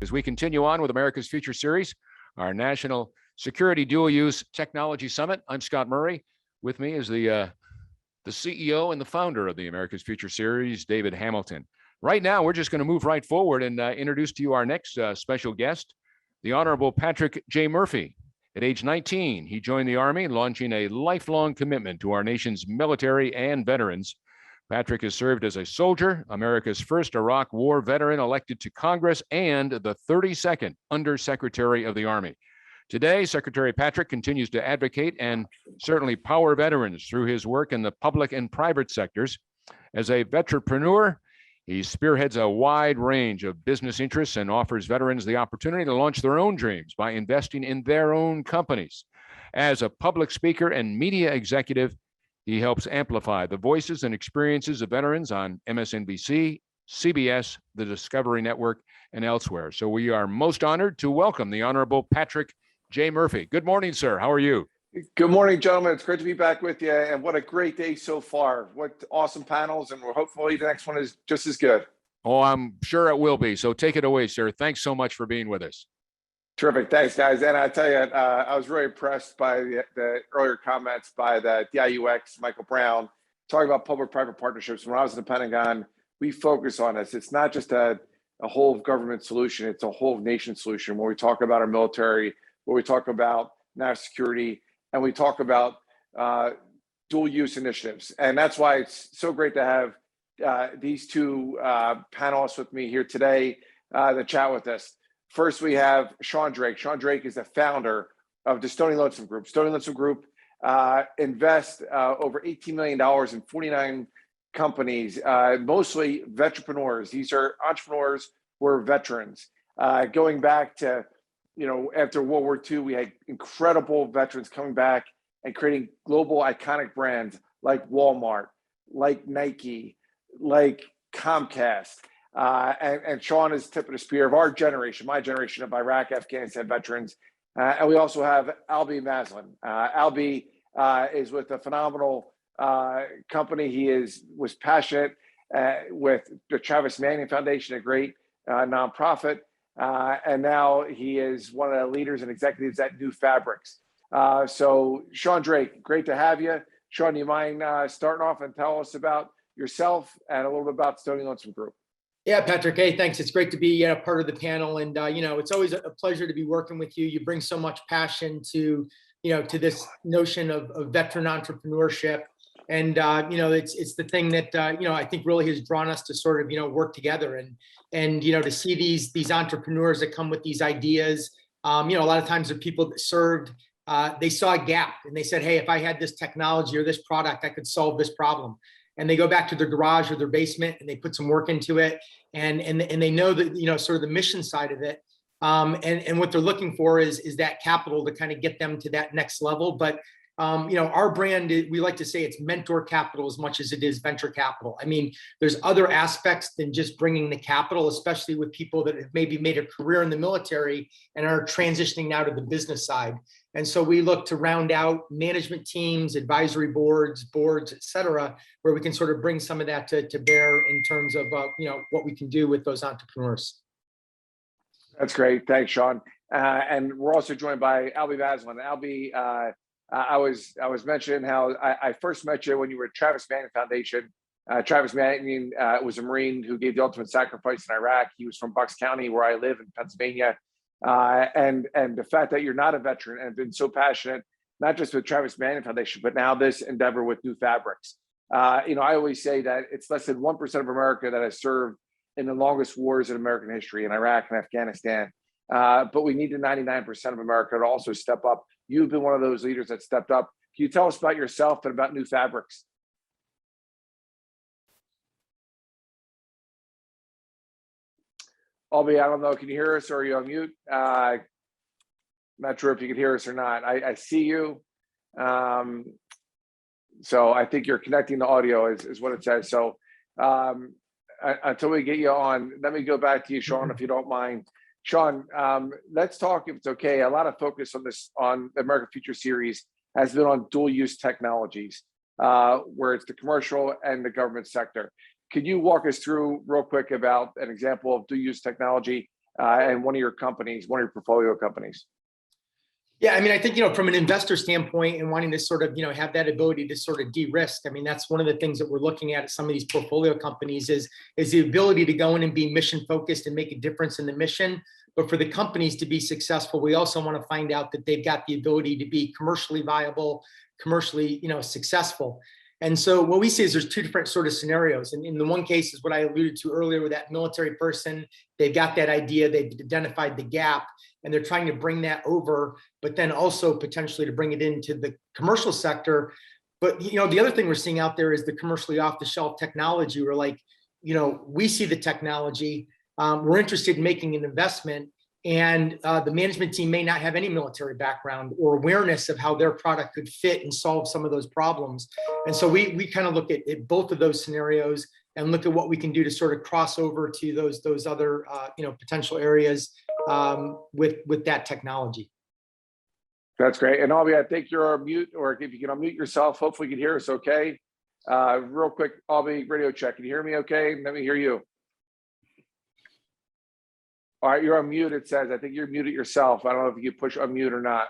As we continue on with America's Future Series, our National Security Dual Use Technology Summit, I'm Scott Murray. With me is the CEO and the founder of the America's Future Series, David Hamilton. Right now, we're just going to move right forward and introduce to you our next special guest, the Honorable Patrick J. Murphy. At age 19, he joined the Army, launching a lifelong commitment to our nation's military and veterans. Patrick has served as a soldier, America's first Iraq War veteran elected to Congress, and the 32nd Undersecretary of the Army. Today, Secretary Patrick continues to advocate and certainly power veterans through his work in the public and private sectors. As a vetrepreneur, he spearheads a wide range of business interests and offers veterans the opportunity to launch their own dreams by investing in their own companies. As a public speaker and media executive, he helps amplify the voices and experiences of veterans on MSNBC, CBS, the Discovery Network, and elsewhere. So we are most honored to welcome the Honorable Patrick J. Murphy. Good morning, sir. How are you? Good morning, gentlemen. It's great to be back with you. And what a great day so far. What awesome panels. And we're hopefully the next one is just as good. Oh, I'm sure it will be. So take it away, sir. Thanks so much for being with us. Terrific. Thanks, guys. And I tell you, I was really impressed by the earlier comments by the DIUX, Michael Brown, talking about public-private partnerships. When I was in the Pentagon, we focus on this. It's not just a whole of government solution. It's a whole of nation solution where we talk about our military, where we talk about national security, and we talk about dual use initiatives. And that's why it's so great to have these two panelists with me here today to chat with us. First, we have Sean Drake. Sean Drake is the founder of the Stony Lonesome Group. Stony Lonesome Group invests over $18 million in 49 companies, mostly vetrepreneurs. These are entrepreneurs who are veterans. Going back to, after World War II, we had incredible veterans coming back and creating global iconic brands like Walmart, like Nike, like Comcast. And Sean is tip of the spear of our generation, my generation of Iraq, Afghanistan veterans. And we also have Albie Masland. Albie is with a phenomenal company. He was passionate with the Travis Manning Foundation, a great nonprofit. And now he is one of the leaders and executives at New Fabrics. So Sean Drake, great to have you. Sean, do you mind starting off and tell us about yourself and a little bit about Stony Lonesome Group? Yeah, Patrick. Hey, thanks. It's great to be part of the panel. And, it's always a pleasure to be working with you. You bring so much passion to this notion of veteran entrepreneurship. And, it's the thing that, I think really has drawn us to sort of, work together and to see these entrepreneurs that come with these ideas. A lot of times the people that served, they saw a gap and they said, hey, if I had this technology or this product, I could solve this problem. And they go back to their garage or their basement and they put some work into it. And they know that, sort of the mission side of it. And what they're looking for is that capital to kind of get them to that next level. But, our brand, we like to say it's mentor capital as much as it is venture capital. I mean, there's other aspects than just bringing the capital, especially with people that have maybe made a career in the military and are transitioning now to the business side. And so we look to round out management teams, advisory boards, et cetera, where we can sort of bring some of that to bear in terms of, what we can do with those entrepreneurs. That's great. Thanks, Sean. And we're also joined by Albie Masland. Albie, I was mentioning how I first met you when you were at Travis Manning Foundation. Travis Manning was a Marine who gave the ultimate sacrifice in Iraq. He was from Bucks County, where I live in Pennsylvania. And the fact that you're not a veteran and have been so passionate, not just with Travis Manning Foundation, but now this endeavor with New Fabrics. I always say that it's less than 1% of America that has served in the longest wars in American history in Iraq and Afghanistan. But we need the 99% of America to also step up. You've been one of those leaders that stepped up. Can you tell us about yourself and about New Fabrics? Albie, I don't know. Can you hear us or are you on mute? Not sure if you can hear us or not. I see you. So I think you're connecting the audio is what it says. So until we get you on, let me go back to you, Sean, if you don't mind. Sean, let's talk, if it's okay. A lot of focus on the American Future Series has been on dual use technologies, where it's the commercial and the government sector. Could you walk us through real quick about an example of dual use technology and one of your companies, one of your portfolio companies? Yeah, I mean, I think, from an investor standpoint and wanting to sort of, have that ability to sort of de-risk, I mean, that's one of the things that we're looking at some of these portfolio companies is the ability to go in and be mission focused and make a difference in the mission. But for the companies to be successful, we also want to find out that they've got the ability to be commercially viable, commercially, successful. And so what we see is there's two different sort of scenarios. And in the one case is what I alluded to earlier with that military person. They've got that idea, they've identified the gap, and they're trying to bring that over, but then also potentially to bring it into the commercial sector. But, the other thing we're seeing out there is the commercially off-the-shelf technology. We're like, we see the technology, we're interested in making an investment, and the management team may not have any military background or awareness of how their product could fit and solve some of those problems. And so we kind of look at both of those scenarios and look at what we can do to sort of cross over to those other potential areas with that technology. That's great. And Albie, I think you're on mute, or if you can unmute yourself, hopefully you can hear us okay. Real quick, Albie, radio check. Can you hear me okay? Let me hear you. All right, you're on mute, it says. I think you're muted yourself. I don't know if you can push unmute or not.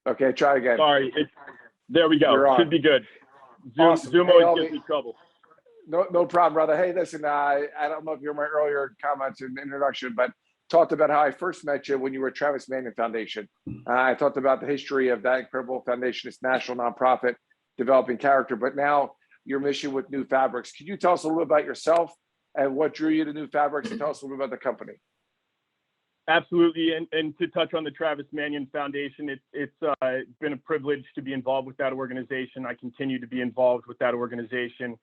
Okay, try again. Sorry, there we go. Should be good. Awesome. Zoom always gives me trouble. No problem, brother. Hey, listen, I don't know if you heard my earlier comments in the introduction, but talked about how I first met you when you were at Travis Manion Foundation. I talked about the history of that incredible foundation. It's a national nonprofit developing character, but now your mission with New Fabrics. Can you tell us a little bit about yourself and what drew you to New Fabrics, and tell us a little bit about the company? Absolutely, and to touch on the Travis Manion Foundation, it's been a privilege to be involved with that organization. I continue to be involved with that organization.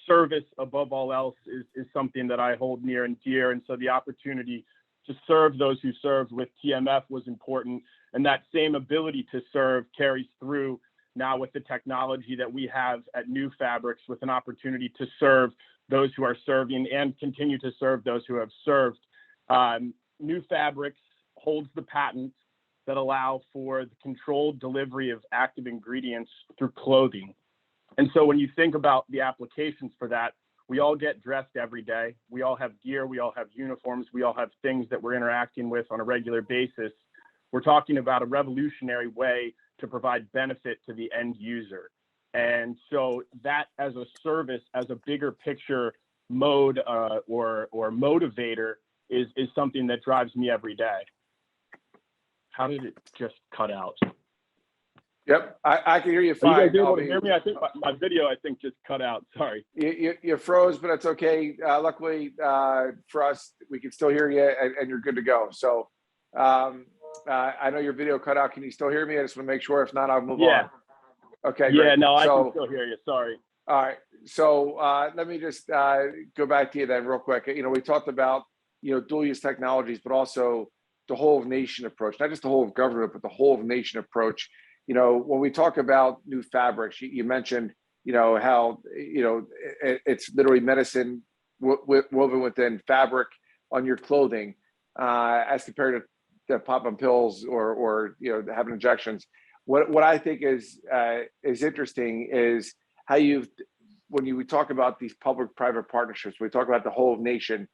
Service, above all else, is something that I hold near and dear, and so the opportunity to serve those who served with TMF was important, and that same ability to serve carries through now with the technology that we have at New Fabrics, with an opportunity to serve those who are serving and continue to serve those who have served. New Fabrics holds the patents that allow for the controlled delivery of active ingredients through clothing. And so when you think about the applications for that, we all get dressed every day. We all have gear, we all have uniforms, we all have things that we're interacting with on a regular basis. We're talking about a revolutionary way to provide benefit to the end user. And so that as a service, as a bigger picture mode or motivator is something that drives me every day. How did it just cut out? Yep, I can hear you You fine. guys able to hear me? I think my video, just cut out. Sorry. You froze, but it's okay. Luckily for us, we can still hear you, and you're good to go. So I know your video cut out. Can you still hear me? I just want to make sure. If not, I'll move on. Okay, great. Yeah, no, I can still hear you. Sorry. All right. So let me just go back to you then real quick. We talked about, dual use technologies, but also the whole of nation approach, not just the whole of government, but the whole of nation approach. When we talk about New Fabrics, you mentioned, how, it's literally medicine woven within fabric on your clothing, as compared to pop-on pills or having injections. What I think is interesting is how when you talk about these public-private partnerships, we talk about the whole of nation.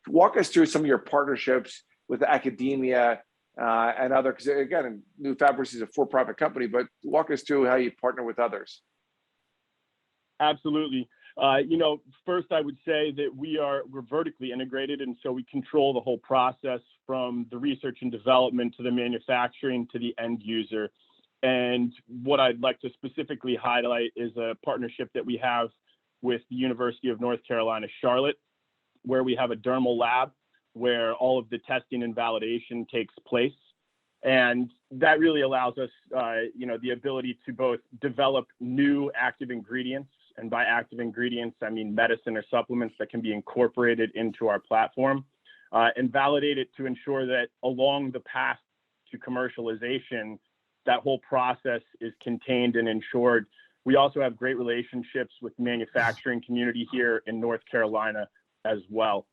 Walk us through some of your partnerships with academia and other, because again, New Fabrics is a for-profit company, but walk us through how you partner with others. Absolutely. First I would say that we're vertically integrated, and so we control the whole process from the research and development to the manufacturing to the end user. And what I'd like to specifically highlight is a partnership that we have with the University of North Carolina, Charlotte, where we have a dermal lab where all of the testing and validation takes place. And that really allows us, the ability to both develop new active ingredients. And by active ingredients, I mean medicine or supplements that can be incorporated into our platform, and validate it to ensure that along the path to commercialization, that whole process is contained and ensured. We also have great relationships with the manufacturing community here in North Carolina as well.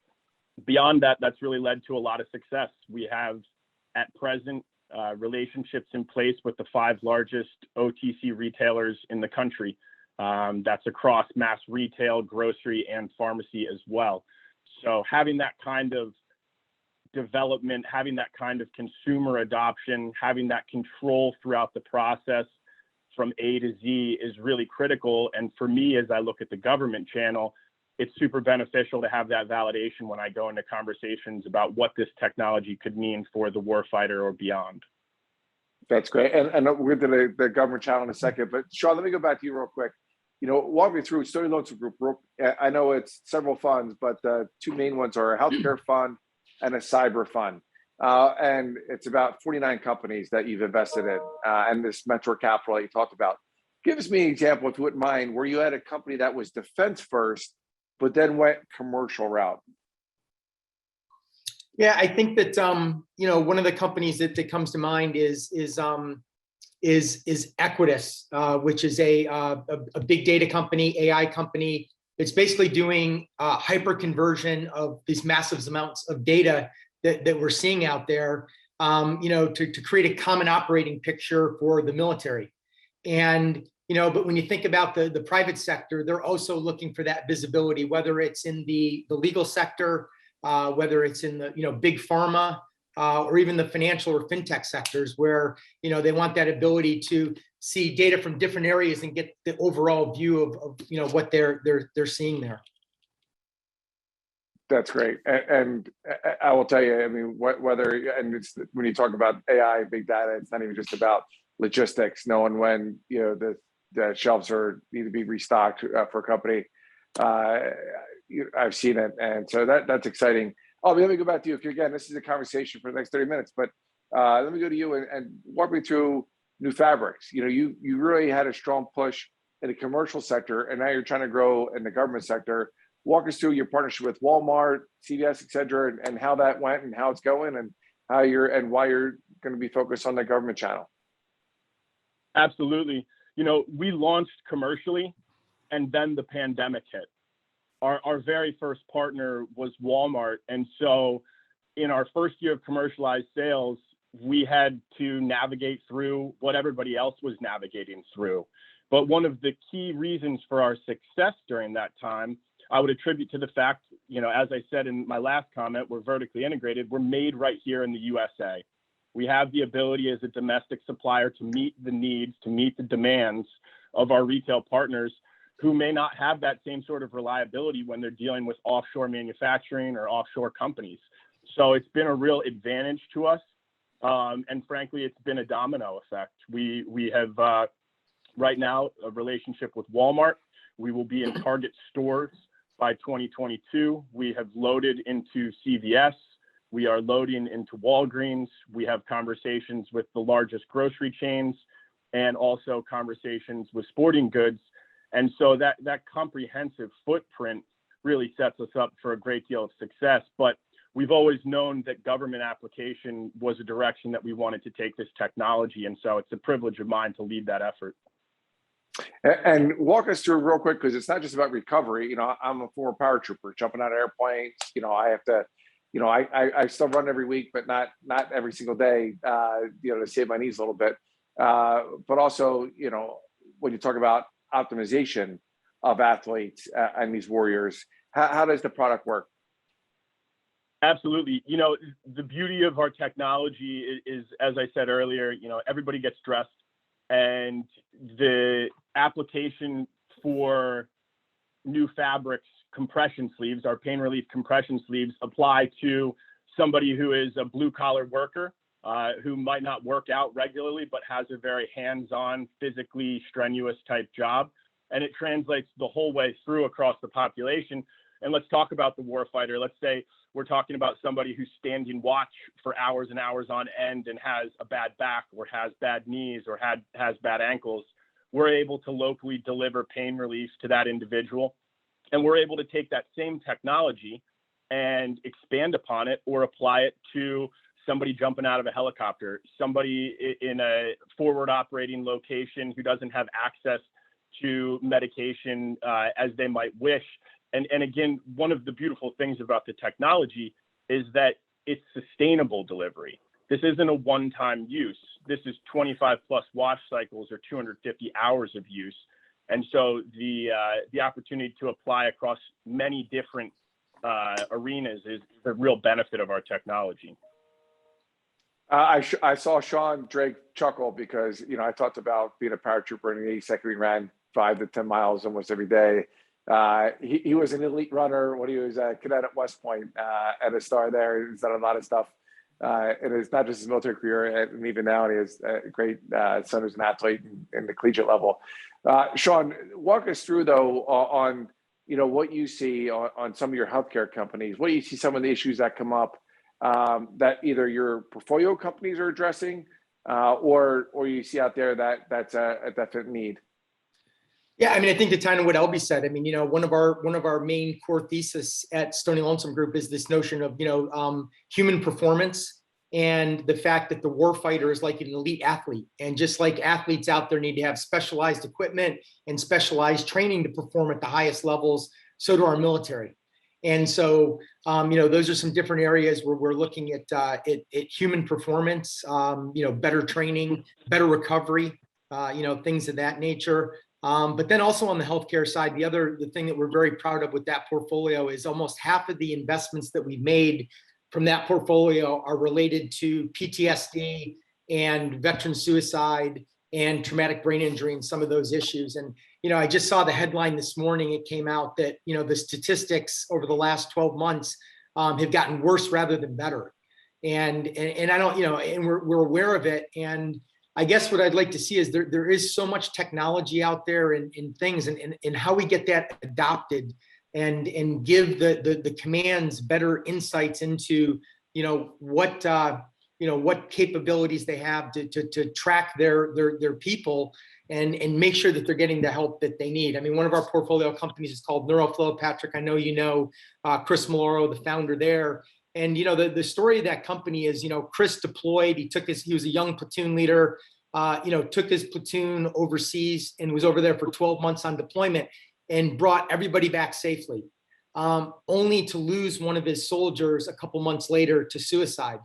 Beyond that, that's really led to a lot of success. We have at present relationships in place with the 5 largest OTC retailers in the country. That's across mass retail, grocery, and pharmacy as well. So having that kind of development, having that kind of consumer adoption, having that control throughout the process from A to Z is really critical. And for me, as I look at the government channel, it's super beneficial to have that validation when I go into conversations about what this technology could mean for the warfighter or beyond. That's great. And we'll get to the government channel in a second, but Sean, let me go back to you real quick. Walk me through Stony Loans Group. I know it's several funds, but the two main ones are a healthcare fund and a cyber fund. And it's about 49 companies that you've invested in, and this mentor capital that you talked about. Give us me an example, if you wouldn't mind, where you had a company that was defense first, but then went commercial route. Yeah, I think that one of the companies that comes to mind is Equitas, which is a big data company, AI company. It's basically doing hyper conversion of these massive amounts of data that we're seeing out there, to create a common operating picture for the military. And but when you think about the private sector, they're also looking for that visibility, whether it's in the legal sector, whether it's in the big pharma, or even the financial or fintech sectors, where they want that ability to see data from different areas and get the overall view of what they're seeing there. That's great. And I will tell you, I mean, when you talk about AI, big data, it's not even just about logistics, knowing when the shelves need to be restocked for a company. I've seen it, and so that's exciting. Let me go back to you. Again, this is a conversation for the next 30 minutes, but let me go to you and walk me through New Fabrics. You really had a strong push in the commercial sector, and now you're trying to grow in the government sector. Walk us through your partnership with Walmart, CVS, et cetera, and how that went and how it's going, and why you're going to be focused on the government channel. Absolutely. We launched commercially, and then the pandemic hit. Our very first partner was Walmart. And so in our first year of commercialized sales, we had to navigate through what everybody else was navigating through. But one of the key reasons for our success during that time, I would attribute to the fact, as I said in my last comment, we're vertically integrated. We're made right here in the USA. We have the ability as a domestic supplier to meet the needs, to meet the demands of our retail partners, who may not have that same sort of reliability when they're dealing with offshore manufacturing or offshore companies. So it's been a real advantage to us. And frankly, it's been a domino effect. We have right now a relationship with Walmart. We will be in Target stores by 2022. We have loaded into CVS. We are loading into Walgreens. We have conversations with the largest grocery chains and also conversations with sporting goods. And so that comprehensive footprint really sets us up for a great deal of success. But we've always known that government application was a direction that we wanted to take this technology. And so it's a privilege of mine to lead that effort. And walk us through real quick, because it's not just about recovery. I'm a former paratrooper, jumping out of airplanes. I have to, I still run every week, but not every single day, to save my knees a little bit. But also, when you talk about optimization of athletes and these warriors, how does the product work? Absolutely. The beauty of our technology is, as I said earlier, everybody gets dressed, and the application for New Fabrics compression sleeves, our pain relief compression sleeves, apply to somebody who is a blue collar worker, who might not work out regularly, but has a very hands-on, physically strenuous type job. And it translates the whole way through across the population. And let's talk about the warfighter. Let's say we're talking about somebody who's standing watch for hours and hours on end and has a bad back or has bad knees or has bad ankles. We're able to locally deliver pain relief to that individual. And we're able to take that same technology and expand upon it or apply it to somebody jumping out of a helicopter, somebody in a forward operating location who doesn't have access to medication as they might wish. And again, one of the beautiful things about the technology is that it's sustainable delivery. This isn't a one-time use. This is 25 plus wash cycles or 250 hours of use. And so the opportunity to apply across many different arenas is a real benefit of our technology. I saw Sean Drake chuckle because, I talked about being a paratrooper in the 82nd. We ran 5 to 10 miles almost every day. He was an elite runner when he was a cadet at West Point at a star there. He's done a lot of stuff. And it's not just his military career, and even now he has a great son who's an athlete in the collegiate level. Sean, walk us through though on what you see on some of your healthcare companies. What do you see some of the issues that come up that either your portfolio companies are addressing or you see out there that's a definite need? Yeah, I think to tie on what Albie said, one of our main core thesis at Stony Lonesome Group is this notion of human performance and the fact that the warfighter is like an elite athlete, and just like athletes out there need to have specialized equipment and specialized training to perform at the highest levels, so do our military. And so, those are some different areas where we're looking at human performance, better training, better recovery, things of that nature. But then also on the healthcare side, the thing that we're very proud of with that portfolio is almost half of the investments that we've made from that portfolio are related to PTSD and veteran suicide and traumatic brain injury and some of those issues. And, I just saw the headline this morning. It came out that, the statistics over the last 12 months have gotten worse rather than better. And I don't, and we're aware of it. And I guess what I'd like to see is there is so much technology out there in things and how we get that adopted and give the commands better insights into, what capabilities they have to track their people and make sure that they're getting the help that they need. One of our portfolio companies is called NeuroFlow. Patrick, I know Chris Maloro, the founder there. And, the story of that company is, Chris deployed, he was a young platoon leader, took his platoon overseas and was over there for 12 months on deployment and brought everybody back safely, only to lose one of his soldiers a couple months later to suicide.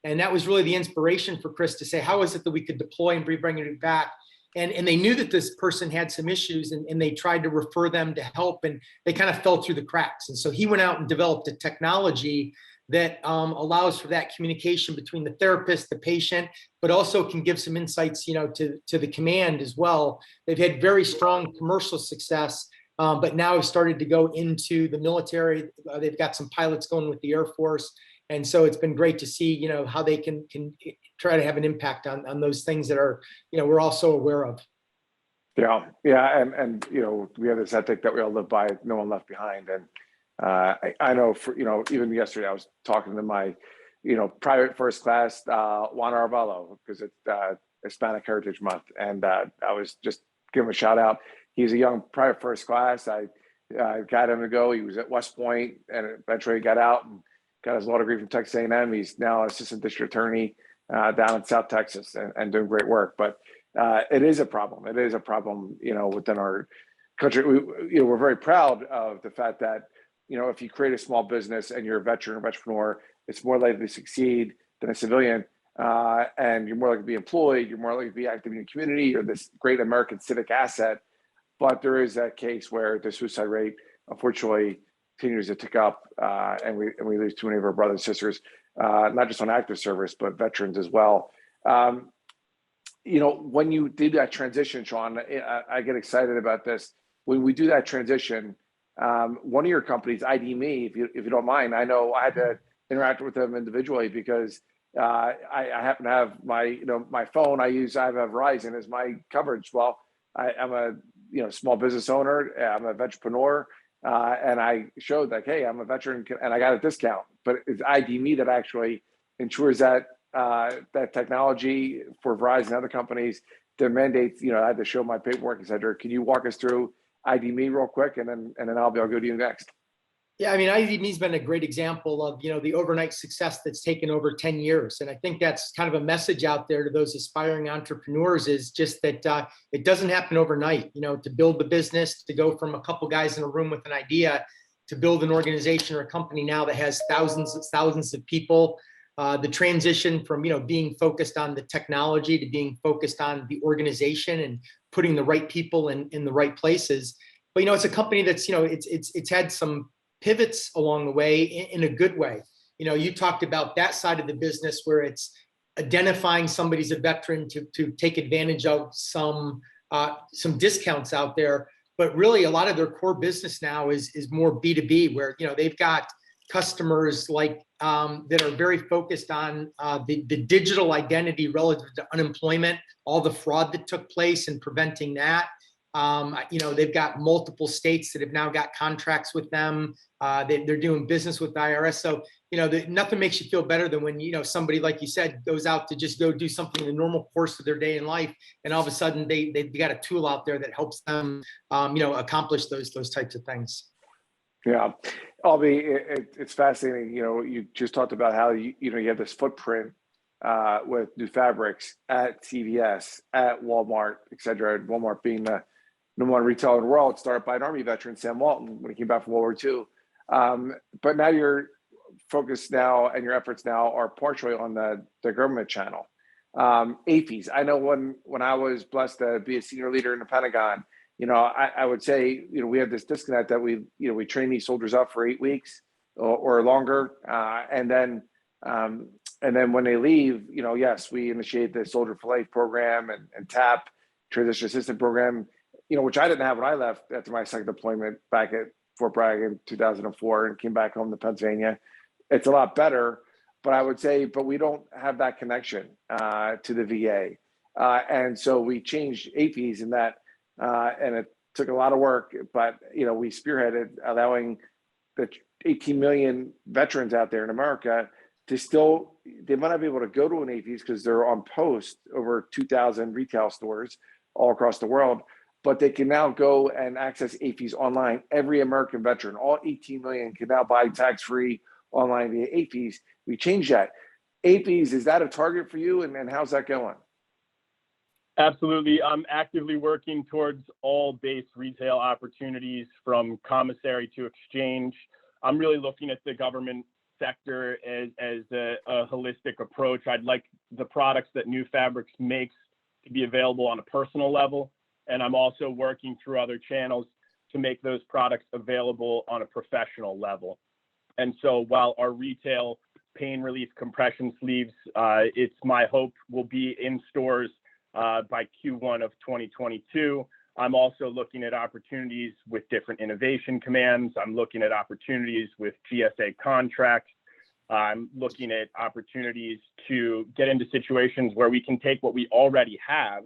And that was really the inspiration for Chris to say, how is it that we could deploy and bring it back? And they knew that this person had some issues and they tried to refer them to help, and they kind of fell through the cracks. And so he went out and developed a technology that allows for that communication between the therapist, the patient, but also can give some insights, to the command as well. They've had very strong commercial success, but now have started to go into the military. They've got some pilots going with the Air Force. And so it's been great to see, how they can try to have an impact on those things that are, we're also aware of. Yeah. And we have this ethic that we all live by, no one left behind. And I know even yesterday I was talking to my, private first class, Juan Arvalo, because it's Hispanic Heritage Month. And I was just giving him a shout out. He's a young private first class. I got him to go. He was at West Point and eventually got out and got his law degree from Texas A&M. He's now an assistant district attorney down in South Texas and doing great work. But it is a problem. It is a problem, within our country. We're very proud of the fact that, if you create a small business and you're a veteran or entrepreneur, it's more likely to succeed than a civilian. And you're more likely to be employed. You're more likely to be active in your community. You're this great American civic asset. But there is that case where the suicide rate, unfortunately, continues to tick up, and we lose too many of our brothers and sisters, not just on active service, but veterans as well. When you did that transition, Sean, I get excited about this. When we do that transition, one of your companies, ID Me, if you don't mind, I know I had to interact with them individually because I happen to have my phone. I have a Verizon as my coverage. Well, I'm a small business owner. I'm a vetrepreneur. And I showed like, hey, I'm a veteran and I got a discount, but it's ID Me that actually ensures that that technology for Verizon and other companies, their mandates, I had to show my paperwork, etc. Can you walk us through ID Me real quick? And then I'll go to you next. Yeah, ID Me's been a great example of, the overnight success that's taken over 10 years. And I think that's kind of a message out there to those aspiring entrepreneurs is just that it doesn't happen overnight, to build the business, to go from a couple guys in a room with an idea to build an organization or a company now that has thousands of people. The transition from, being focused on the technology to being focused on the organization and putting the right people in the right places. But, it's a company that's, it's had some pivots along the way in a good way. You talked about that side of the business where it's identifying somebody's a veteran to take advantage of some discounts out there. But really, a lot of their core business now is more B2B, where they've got customers like that are very focused on the digital identity relative to unemployment, all the fraud that took place and preventing that. They've got multiple states that have now got contracts with them. They're doing business with the IRS. So, nothing makes you feel better than when, somebody, like you said, goes out to just go do something in the normal course of their day in life. And all of a sudden they got a tool out there that helps them, accomplish those types of things. Yeah, Albie, it's fascinating. You just talked about how you have this footprint with New Fabrics at CVS, at Walmart, et cetera. Walmart being the number one retailer in the world, started by an Army veteran, Sam Walton, when he came back from World War II. But now your focus now and your efforts now are partially on the government channel. AAFES. I know when I was blessed to be a senior leader in the Pentagon, I would say, we have this disconnect that we train these soldiers up for 8 weeks or longer. And then when they leave, yes, we initiate the Soldier for Life program and TAP, Transition Assistance Program, which I didn't have when I left after my second deployment back at Fort Bragg in 2004 and came back home to Pennsylvania. It's a lot better, but I would say, but we don't have that connection to the VA. And so we changed AAFES in that, and it took a lot of work, but we spearheaded allowing the 18 million veterans out there in America to still, they might not be able to go to an AAFES because they're on post over 2,000 retail stores all across the world, but they can now go and access AAFES online. Every American veteran, all 18 million, can now buy tax-free online via AAFES. We changed that. AAFES, is that a target for you, and how's that going? Absolutely. I'm actively working towards all base retail opportunities from commissary to exchange. I'm really looking at the government sector as a holistic approach. I'd like the products that New Fabrics makes to be available on a personal level. And I'm also working through other channels to make those products available on a professional level. And so while our retail pain relief compression sleeves, it's my hope will be in stores by Q1 of 2022. I'm also looking at opportunities with different innovation commands. I'm looking at opportunities with GSA contracts. I'm looking at opportunities to get into situations where we can take what we already have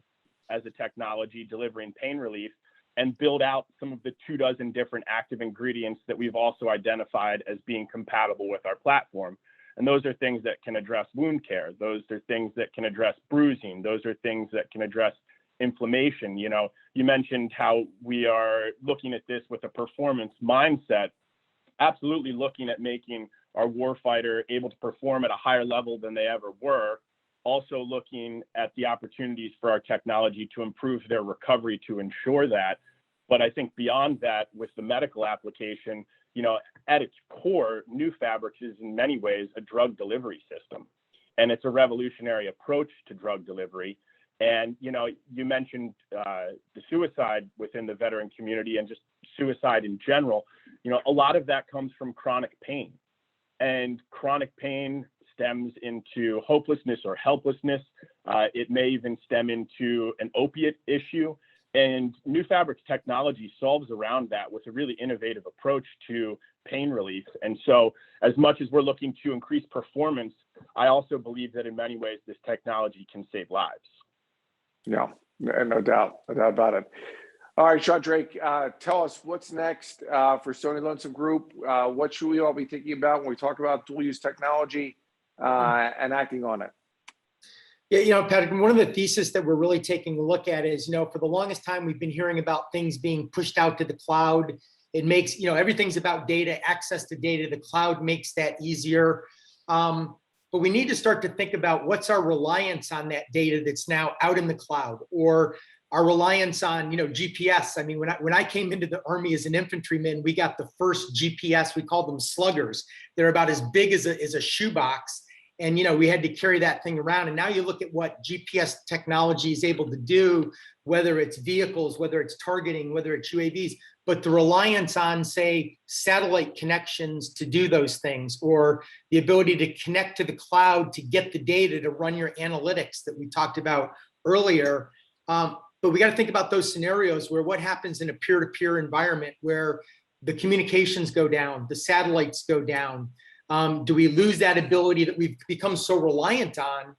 as a technology delivering pain relief and build out some of the 24 different active ingredients that we've also identified as being compatible with our platform. And those are things that can address wound care. Those are things that can address bruising. Those are things that can address inflammation. You mentioned how we are looking at this with a performance mindset, absolutely looking at making our warfighter able to perform at a higher level than they ever were. Also looking at the opportunities for our technology to improve their recovery to ensure that. But I think beyond that, with the medical application, at its core, New Fabrics is in many ways a drug delivery system. And it's a revolutionary approach to drug delivery. And, you mentioned the suicide within the veteran community and just suicide in general. A lot of that comes from chronic pain. And chronic pain stems into hopelessness or helplessness. It may even stem into an opiate issue. And New Fabrics technology solves around that with a really innovative approach to pain relief. And so as much as we're looking to increase performance, I also believe that in many ways, this technology can save lives. Yeah, no doubt about it. All right, Sean Drake, tell us what's next for Sony Lonesome Group. What should we all be thinking about when we talk about dual use technology and acting on it? Yeah, Patrick, one of the theses that we're really taking a look at is, for the longest time, we've been hearing about things being pushed out to the cloud. It makes, everything's about data, access to data. The cloud makes that easier. But we need to start to think about what's our reliance on that data that's now out in the cloud, or our reliance on, GPS. I mean, when I came into the Army as an infantryman, we got the first GPS. We called them sluggers. They're about as big as a shoebox. And, we had to carry that thing around. And now you look at what GPS technology is able to do, whether it's vehicles, whether it's targeting, whether it's UAVs, but the reliance on, say, satellite connections to do those things, or the ability to connect to the cloud to get the data to run your analytics that we talked about earlier. But we got to think about those scenarios where what happens in a peer-to-peer environment where the communications go down, the satellites go down. Do we lose that ability that we've become so reliant on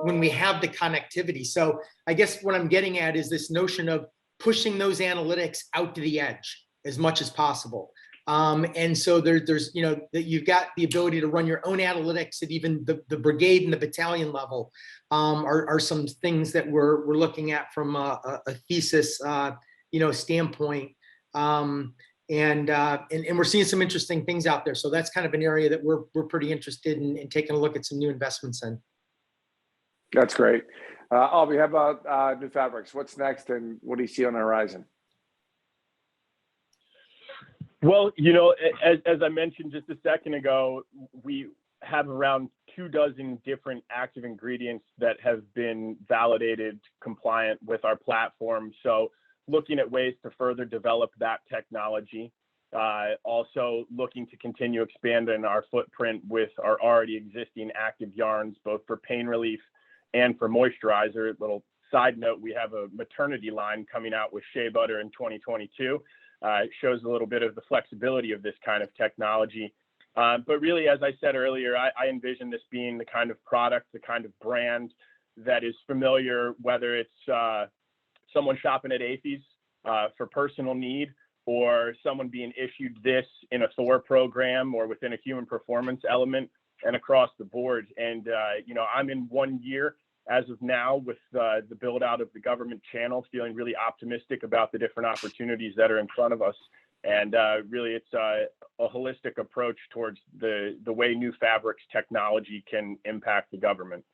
when we have the connectivity? So I guess what I'm getting at is this notion of pushing those analytics out to the edge as much as possible. And so there's that you've got the ability to run your own analytics at even the brigade and the battalion level are some things that we're looking at from a thesis standpoint. And we're seeing some interesting things out there. So that's kind of an area that we're pretty interested in taking a look at some new investments in. That's great. Albie, how about New Fabrics? What's next, and what do you see on the horizon? Well, as I mentioned just a second ago, we have around 24 different active ingredients that have been validated compliant with our platform. So looking at ways to further develop that technology, also looking to continue expanding our footprint with our already existing active yarns, both for pain relief and for moisturizer. Little side note, we have a maternity line coming out with shea butter in 2022. It shows a little bit of the flexibility of this kind of technology. But really, as I said earlier, I envision this being the kind of product, the kind of brand that is familiar, whether it's someone shopping at AAFES for personal need, or someone being issued this in a Thor program or within a human performance element, and across the board. And, I'm in 1 year as of now with the build out of the government channel, feeling really optimistic about the different opportunities that are in front of us. And really, it's a holistic approach towards the way New Fabrics technology can impact the government.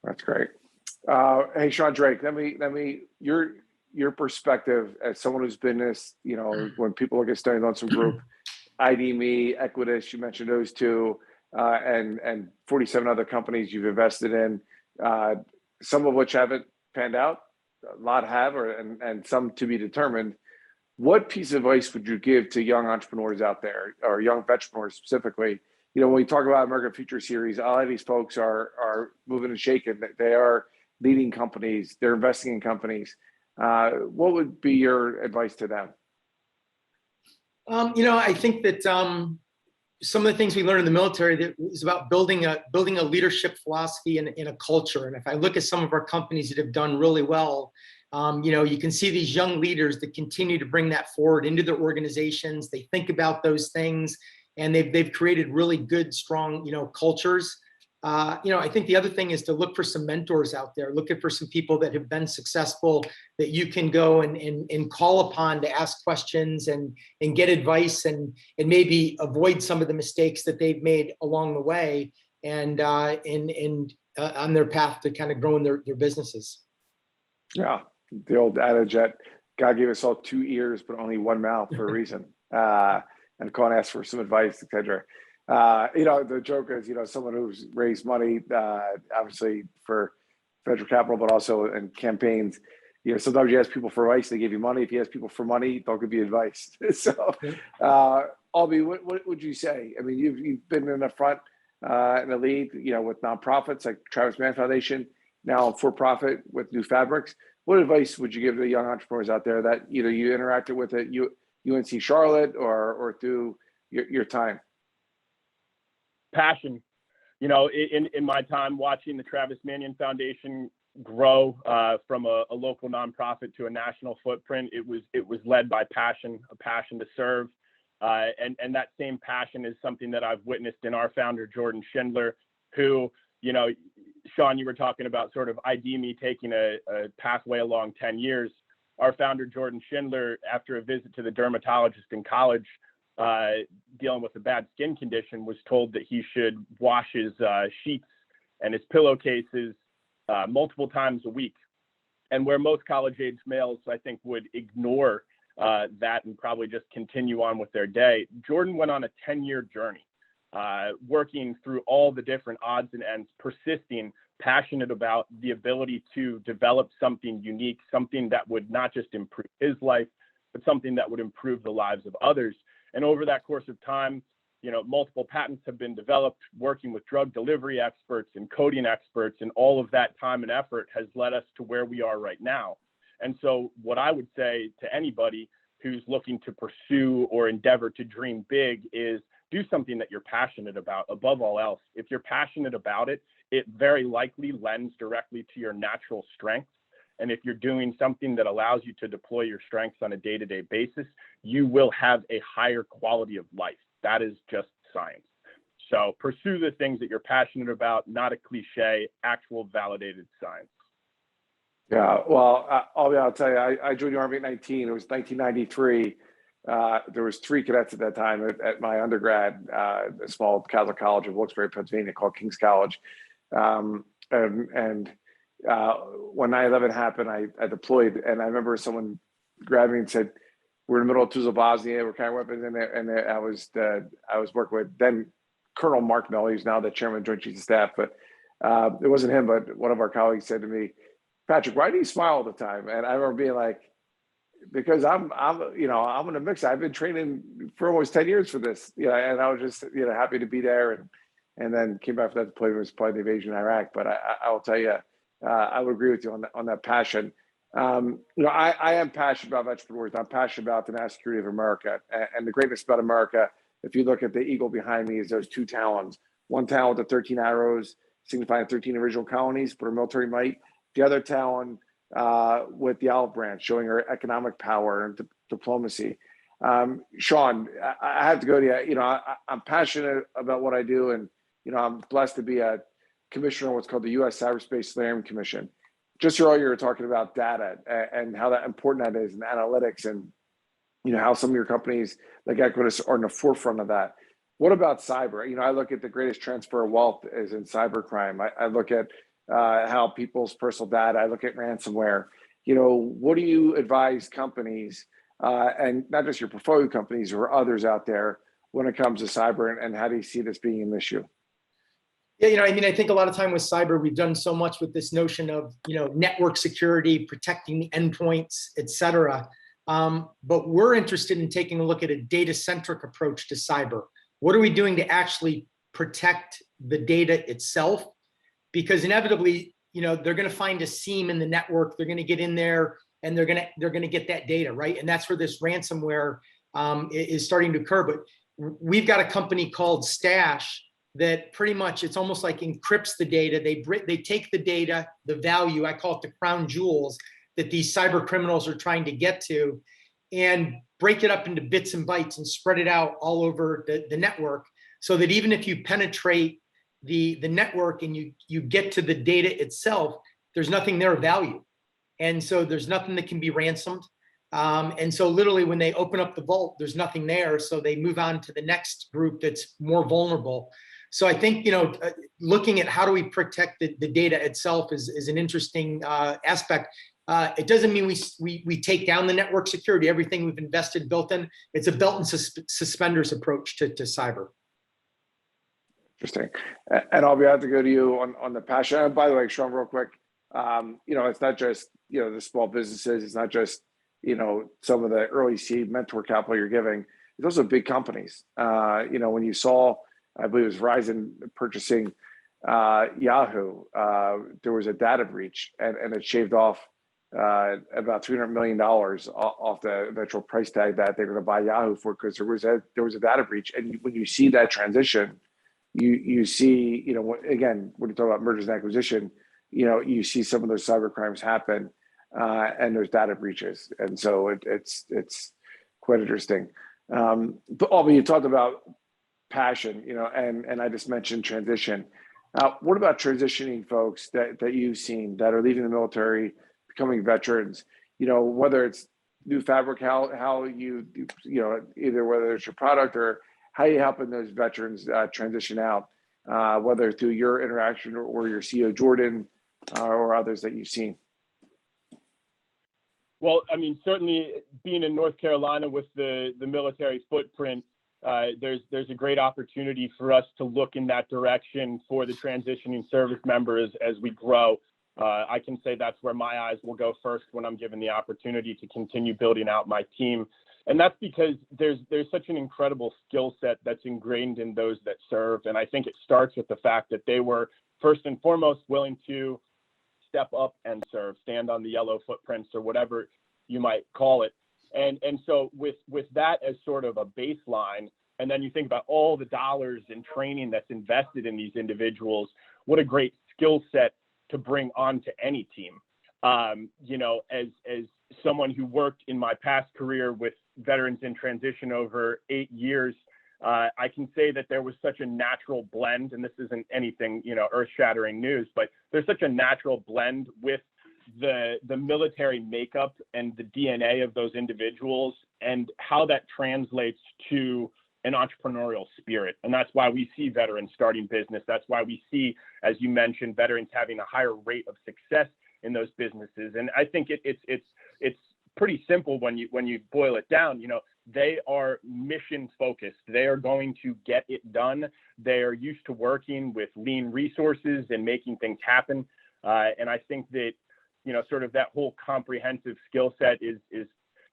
That's great. Hey, Sean Drake, let me your perspective as someone who's been this, when people look at studying on some group, ID.me, Equitas, you mentioned those two, and 47 other companies you've invested in, some of which haven't panned out, a lot have, and some to be determined. What piece of advice would you give to young entrepreneurs out there, or young vetrepreneurs specifically? When we talk about American Future Series, a lot of these folks are moving and shaking. They are leading companies. They're investing in companies. What would be your advice to them? I think that some of the things we learned in the military that is about building a leadership philosophy and a culture. And if I look at some of our companies that have done really well, you can see these young leaders that continue to bring that forward into their organizations. They think about those things, and they've created really good, strong, cultures. I think the other thing is to look for some mentors out there, looking for some people that have been successful that you can go and call upon to ask questions and get advice and maybe avoid some of the mistakes that they've made along the way and on their path to kind of growing their businesses. Yeah, the old adage that God gave us all 2 ears, but only one mouth for a reason. And call and ask for some advice, etc. The joke is, someone who's raised money, obviously for venture capital, but also in campaigns, sometimes you ask people for advice, they give you money. If you ask people for money, they'll give you advice. So, Albie, what would you say? I mean, you've been in the front, in the lead, with nonprofits like Travis Mann Foundation, now for profit with New Fabrics. What advice would you give to young entrepreneurs out there that you interacted with at UNC Charlotte or through your time? Passion. In my time watching the Travis Mann Foundation grow from a local nonprofit to a national footprint, it was led by passion, a passion to serve, and that same passion is something that I've witnessed in our founder Jordan Schindler, who, Sean, you were talking about sort of ID.me taking a pathway along 10 years. Our founder Jordan Schindler, after a visit to the dermatologist in college, dealing with a bad skin condition, was told that he should wash his sheets and his pillowcases multiple times a week. And where most college-age males, I think, would ignore that and probably just continue on with their day, Jordan went on a 10-year journey working through all the different odds and ends, persisting, passionate about the ability to develop something unique, something that would not just improve his life, but something that would improve the lives of others. And over that course of time, multiple patents have been developed, working with drug delivery experts and coding experts, and all of that time and effort has led us to where we are right now. And so what I would say to anybody who's looking to pursue or endeavor to dream big is do something that you're passionate about above all else. If you're passionate about it, it very likely lends directly to your natural strengths. And if you're doing something that allows you to deploy your strengths on a day-to-day basis, you will have a higher quality of life. That is just science. So pursue the things that you're passionate about, not a cliche, actual validated science. Yeah, well, I'll tell you, I joined the Army at 19. It was 1993. There was 3 cadets at that time at my undergrad, a small Catholic college in Wilkes-Barre, Pennsylvania, called King's College. And when 9/11 happened, I deployed, and I remember someone grabbed me and said, "We're in the middle of Tuzla, Bosnia. We're carrying weapons in there." And I was working with then Colonel Mark Mel. He's now the chairman of Joint Chiefs of Staff, but it wasn't him. But one of our colleagues said to me, "Patrick, why do you smile all the time?" And I remember being like, "Because I'm in a mix. I've been training for almost 10 years for this, and I was just, happy to be there. And then came back for that deployment. It was probably the invasion in Iraq. But I will tell you, I would agree with you on that passion. I am passionate about Vetrepreneurism. I'm passionate about the national security of America. And the greatness about America, if you look at the eagle behind me, is those 2 talons. One talon with the 13 arrows, signifying 13 original colonies for military might. The other talon with the olive branch, showing our economic power and diplomacy. Sean, I have to go to you. I'm passionate about what I do, and I'm blessed to be a commissioner on what's called the U.S. Cyberspace Layering Commission. Just earlier, you were talking about data and how that important that is, and analytics, and how some of your companies like Equitas are in the forefront of that. What about cyber? I look at the greatest transfer of wealth is in cybercrime. I look at how people's personal data. I look at ransomware. What do you advise companies, and not just your portfolio companies or others out there, when it comes to cyber, and how do you see this being an issue? Yeah, I think a lot of time with cyber, we've done so much with this notion of, network security, protecting the endpoints, et cetera. But we're interested in taking a look at a data-centric approach to cyber. What are we doing to actually protect the data itself? Because inevitably, they're going to find a seam in the network. They're going to get in there, and they're going to get that data, right? And that's where this ransomware is starting to occur. But we've got a company called Stash that pretty much, it's almost like encrypts the data. They take the data, the value, I call it the crown jewels, that these cyber criminals are trying to get to, and break it up into bits and bytes and spread it out all over the network, so that even if you penetrate the network and you get to the data itself, there's nothing there of value. And so there's nothing that can be ransomed. And so literally when they open up the vault, there's nothing there. So they move on to the next group that's more vulnerable. So I think, looking at how do we protect the data itself is an interesting aspect. It doesn't mean we take down the network security, everything we've invested built in. It's a belt and suspenders approach to cyber. Interesting. And I'll have to go to you on the passion. And by the way, Sean, real quick, it's not just, the small businesses. It's not just, some of the early seed mentor capital you're giving. It's also big companies. When you saw, I believe it was Verizon purchasing Yahoo, there was a data breach, and it shaved off about $300 million off the eventual price tag that they're going to buy Yahoo for, because there was a data breach. And when you see that transition, you see, again, when you talk about mergers and acquisition, you see some of those cyber crimes happen, and there's data breaches, and so it's quite interesting. But you talked about passion, and I just mentioned transition. What about transitioning folks that you've seen that are leaving the military, becoming veterans? Whether it's new fabric, how you either whether it's your product or how you helping those veterans transition out, whether through your interaction or your CEO Jordan or others that you've seen. Well, certainly being in North Carolina with the military footprint, there's a great opportunity for us to look in that direction for the transitioning service members as we grow. I can say that's where my eyes will go first when I'm given the opportunity to continue building out my team. And that's because there's such an incredible skill set that's ingrained in those that serve. And I think it starts with the fact that they were first and foremost willing to step up and serve, stand on the yellow footprints or whatever you might call it. And so with that as sort of a baseline, and then you think about all the dollars in training that's invested in these individuals, what a great skill set to bring onto any team. You know, as someone who worked in my past career with veterans in transition over 8 years, I can say that there was such a natural blend, and this isn't anything, you know, earth-shattering news, but there's such a natural blend with the military makeup and the DNA of those individuals and how that translates to an entrepreneurial spirit. And that's why we see veterans starting business. That's why we see, as you mentioned, veterans having a higher rate of success in those businesses. And I think it's pretty simple when you boil it down. You know, they are mission focused. They are going to get it done. They are used to working with lean resources and making things happen. And I think that, you know, sort of that whole comprehensive skill set is,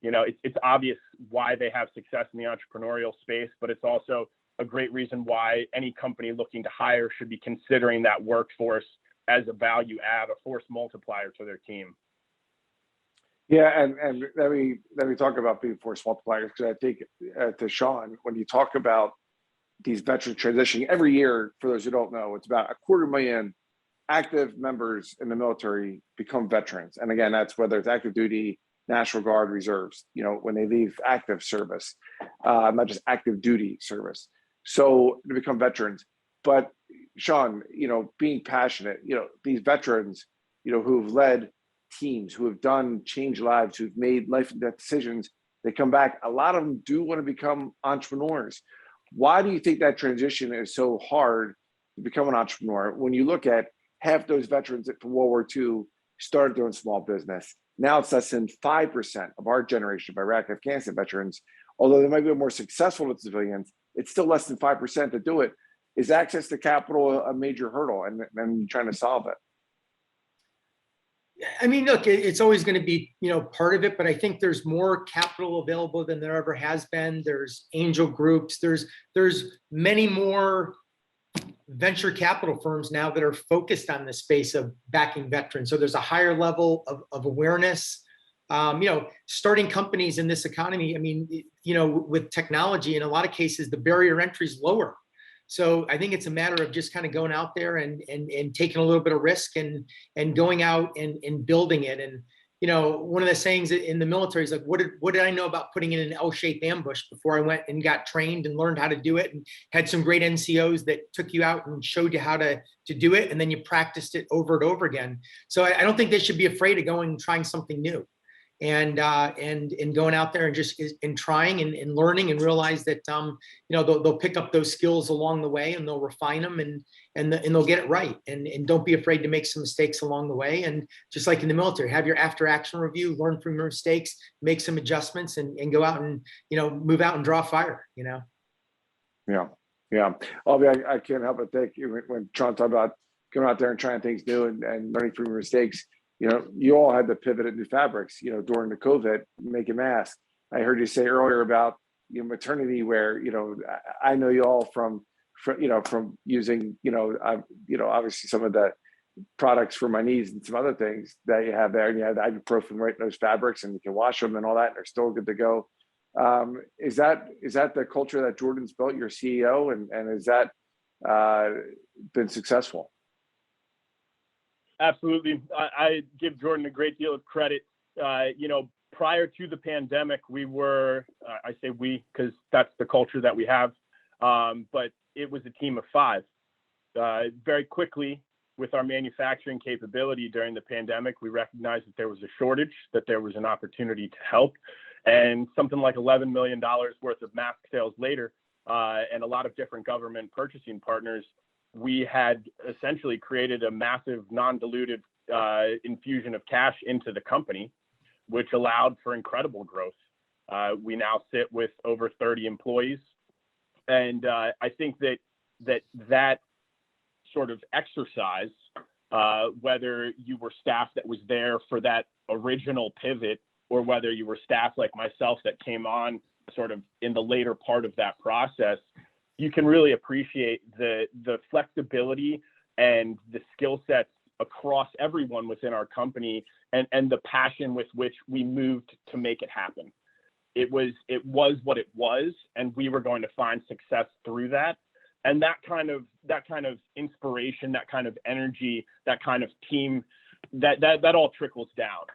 you know, it's obvious why they have success in the entrepreneurial space, but it's also a great reason why any company looking to hire should be considering that workforce as a value add, a force multiplier to their team. Yeah, and let me talk about being force multipliers, because I think to Sean, when you talk about these veterans transitioning every year, for those who don't know, it's about 250,000 active members in the military become veterans. And again, that's whether it's active duty, National Guard, reserves, you know, when they leave active service, not just active duty service. So to become veterans. But Sean, you know, being passionate, you know, these veterans, you know, who've led teams, who have done change lives, who've made life and death decisions, they come back. A lot of them do want to become entrepreneurs. Why do you think that transition is so hard to become an entrepreneur? When you look at half those veterans from World War II started their own small business. Now it's less than 5% of our generation of Iraq and Afghanistan veterans, although they might be more successful than civilians, it's still less than 5% that do it. Is access to capital a major hurdle, and trying to solve it? I mean, look, it's always going to be, you know, part of it, but I think there's more capital available than there ever has been. There's angel groups. There's many more venture capital firms now that are focused on the space of backing veterans. So there's a higher level of awareness. You know, starting companies in this economy, I mean, you know, with technology, in a lot of cases, the barrier entry is lower. So I think it's a matter of just kind of going out there and taking a little bit of risk and going out and building it. And, you know, one of the sayings in the military is like, what did I know about putting in an L-shaped ambush before I went and got trained and learned how to do it and had some great NCOs that took you out and showed you how to do it. And then you practiced it over and over again. So I don't think they should be afraid of going and trying something new. And going out there and just trying and learning and realize that you know, they'll pick up those skills along the way and they'll refine them and they'll get it right, and don't be afraid to make some mistakes along the way. And just like in the military, have your after action review, learn from your mistakes, make some adjustments, and go out and, you know, move out and draw fire, you know. Yeah. Albie, I can't help but think when Sean talked about going out there and trying things new and learning from your mistakes. You know, you all had to pivot at new fabrics, you know, during the COVID, making masks. I heard you say earlier about, you know, maternity wear. You know, I know you all from using, you know, obviously some of the products for my knees and some other things that you have there. And you have the ibuprofen right in those fabrics, and you can wash them and all that, and they're still good to go. Is that the culture that Jordan's built, your CEO, and has that been successful? Absolutely. I give Jordan a great deal of credit. You know, prior to the pandemic, we were, I say we, because that's the culture that we have, but it was a team of 5. Very quickly, with our manufacturing capability during the pandemic, we recognized that there was a shortage, that there was an opportunity to help, and something like $11 million worth of mask sales later, and a lot of different government purchasing partners, we had essentially created a massive non-dilutive infusion of cash into the company, which allowed for incredible growth. We now sit with over 30 employees. And I think that sort of exercise, whether you were staff that was there for that original pivot, or whether you were staff like myself that came on sort of in the later part of that process, you can really appreciate the flexibility and the skill sets across everyone within our company, and the passion with which we moved to make it happen. It was what it was, and we were going to find success through that. And that kind of inspiration, that kind of energy, that kind of team, that all trickles down.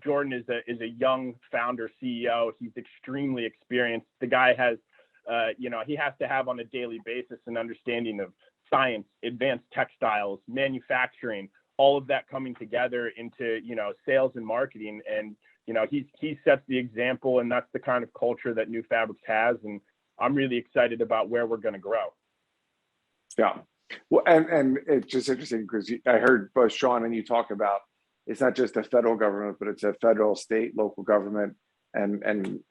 Jordan is a young founder CEO. He's extremely experienced. The guy has, he has to have on a daily basis an understanding of science, advanced textiles, manufacturing, all of that coming together into, sales and marketing. And, he sets the example, and that's the kind of culture that New Fabrics has. And I'm really excited about where we're going to grow. Yeah. Well, and it's just interesting because I heard both Sean and you talk about, it's not just the federal government, but it's a federal, state, local government, and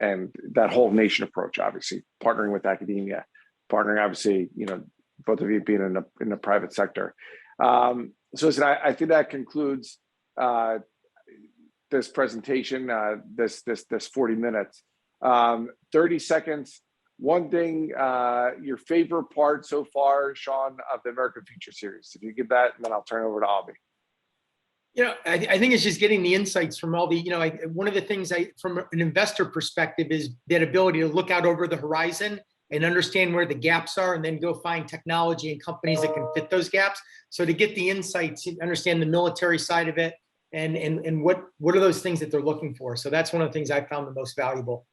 that whole nation approach, obviously partnering with academia, partnering, obviously, both of you being in the private sector. So listen, I think that concludes this presentation, this 40 minutes. 30 seconds. One thing, your favorite part so far, Sean, of the American Future Series. If you give that, and then I'll turn it over to Albie. I think it's just getting the insights from all the, one of the things from an investor perspective is that ability to look out over the horizon and understand where the gaps are, and then go find technology and companies that can fit those gaps. So to get the insights, understand the military side of it, and what are those things that they're looking for. So that's one of the things I found the most valuable.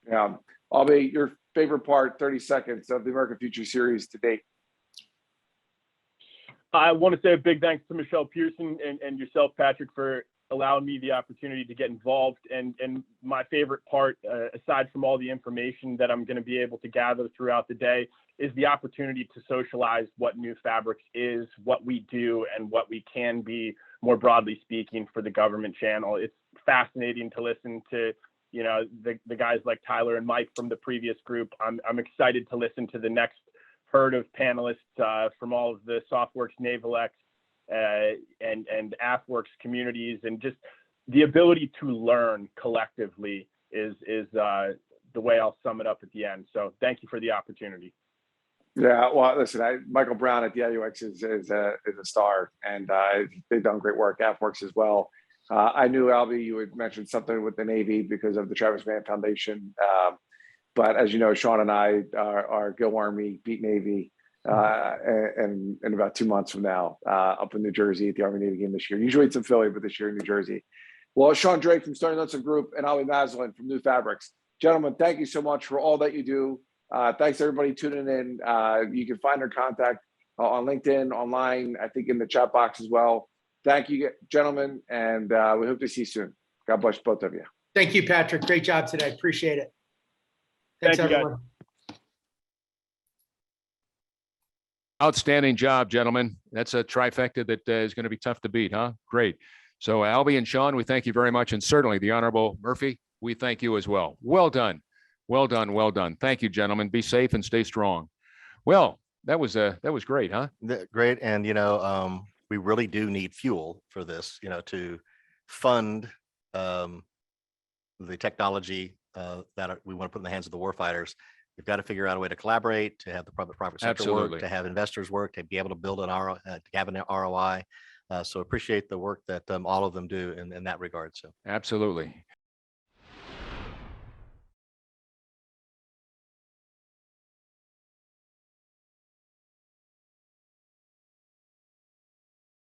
Yeah. Albie, your favorite part, 30 seconds of the American Future Series to date. I want to say a big thanks to Michelle Pearson and yourself, Patrick, for allowing me the opportunity to get involved. And my favorite part, aside from all the information that I'm going to be able to gather throughout the day, is the opportunity to socialize what New Fabrics is, what we do, and what we can be, more broadly speaking, for the government channel. It's fascinating to listen to the guys like Tyler and Mike from the previous group. I'm excited to listen to the next herd of panelists from all of the SOFWorks, NavalX, and AFWorks communities, and just the ability to learn collectively is the way I'll sum it up at the end. So thank you for the opportunity. Yeah, well, listen, Michael Brown at the IUX is a star, and they've done great work. AFWorks as well. I knew, Albie, you had mentioned something with the Navy because of the Travis Mann Foundation. But as you know, Sean and I are Go Army, beat Navy, and in about 2 months from now, up in New Jersey at the Army Navy game this year. Usually it's in Philly, but this year in New Jersey. Well, Sean Drake from Starting Notes Group and Albie Masland from New Fabrics. Gentlemen, thank you so much for all that you do. Thanks everybody tuning in. You can find their contact on LinkedIn, online, I think in the chat box as well. Thank you, gentlemen, and we hope to see you soon. God bless both of you. Thank you, Patrick. Great job today. Appreciate it. Thanks, Thank you, guys. everyone. Outstanding job, gentlemen. That's a trifecta that is going to be tough to beat, huh? Great. So Albie and Sean, we thank you very much. And certainly the Honorable Murphy, we thank you as well. Well done. Well done. Well done. Thank you, gentlemen. Be safe and stay strong. Well, that was great, huh? Great. And, we really do need fuel for this, to fund the technology that we want to put in the hands of the warfighters. We've got to figure out a way to collaborate, to have the private sector Absolutely. work, to have investors work, to be able to build to have an ROI. So appreciate the work that all of them do in that regard. So absolutely.